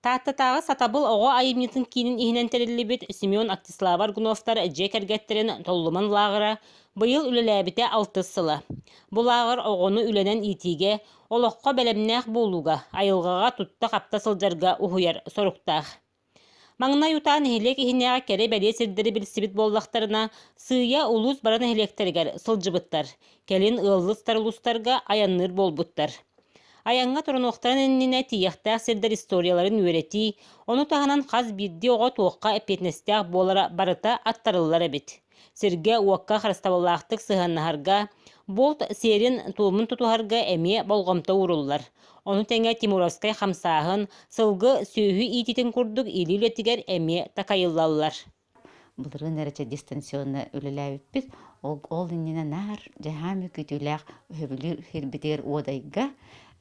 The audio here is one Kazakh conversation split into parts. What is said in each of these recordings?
Тааттатағы сатабыл оға айымнетін кейінің ихінен терелібет Симеон Актиславар Гуновтар әджек әргеттерін толлыман лағыра бұйыл үлеләбіте 6 сылы. Бұл ағыр оғыны үленен итиге, олыққа бәлемнәқ болуға, айылғаға тұтта қапта сылжарға ұхуяр соруқтақ. Маңна ютан хелек ихинеға кәрі бәле сирдері білсібіт боллақтарына сыя улус баран хелектергер сылжыбыттар, кәлін ыллыстар улустарға аянныр болбуттар. Аянға тұрын оқтарын әніне тияқтақ сирдер историяларын өрети, оны тағынан қаз бірді оға туаққа әпетнестіғ болара барыта аттарылар әбет. Сирге уаққа қарыстабалақтық сығаннағарға, болт серин туымын тұтуғарға әме болғамта уруллар. Оны тәңе Тимуровскай қамсағын сылғы сөйі итетін күрдік илі-үлетігер әме такайыллалар. Бұлырғын әрече дистанционны өліләбіппіз, ол иннена нар жахамы күтіләқ өбілір хирбетер одайға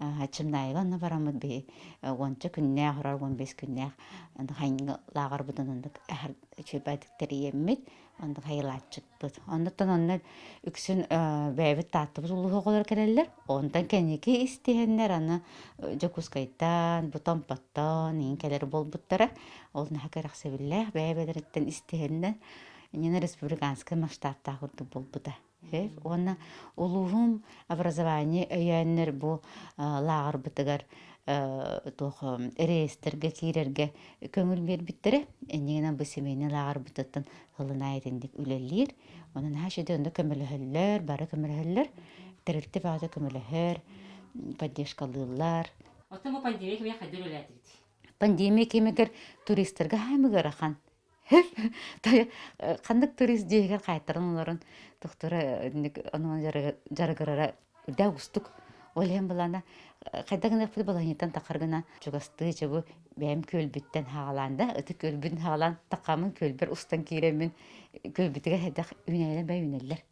чымнайғанна барамыд бей, онча күннәқ, ұрар 15 күннәқ, қайынғы лағар бұдан ондық әр чөбәдіктері еммет, ондық хайылатчык бұд. Ондықтан оннан үксін бәйбіт таттыбыз ұлығы қолар кәрелер, ондан кәнеке істейінлер, аны жакускайтан, бұтан паттан, ең кәлер бол бұттара, олын хакарақ сөбілләқ, бәйбәдіріттен істейінлер, нені республиканскай масштабта құрды бол бұда. Оны улуғым образование өйәннер бұл лағыр бұтығар рейстерге, кейрерге көңіл бербіттірі. Әнегінен бұл семейні лағыр бұтыттың ғылына етіндік үлелер. Оның әшеді онда көміліхілер, бары көміліхілер, тірілті бағды көміліхір, поддержкалылар. Оты бұл пандемия кеме қайдар өләдірді? Пандемия кемегер туристерге хаймығыр ақан. Қандық турист дейгер қайтырын оларын тұқтыры оның жарғырара үдә ұстық. Олен бұлана қайдағын әпіді баланеттен тақырғына жүгасты жабы бәйім көлбіттен хағаланда, үті көлбіттен хағалан тақамын көлбір ұстан кейремен көлбіттіге әдәқ үнәйлен бәй үнәлілер.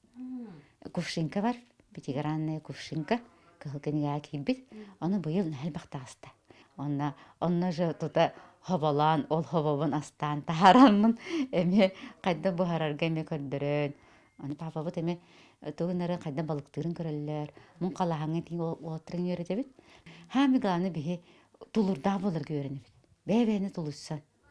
Кувшинка бар, бетегер анная кувшинка, кығылғаныға кейбіт, оны бұйыл нәл бақтағысты. Онна жа тұта хабалан, ол хабабын астан, тахаранмын, әме қайда бұхарарға әме көрдірін. Оны папабыт әме тұғынары қайда балықтырын көрелер, мұн қалағаңын тейін олаттырын өреті бет. Хәмі ғаны бігі тұлырда болыр көрені бет. Бәй-бәйіні тұлыссан.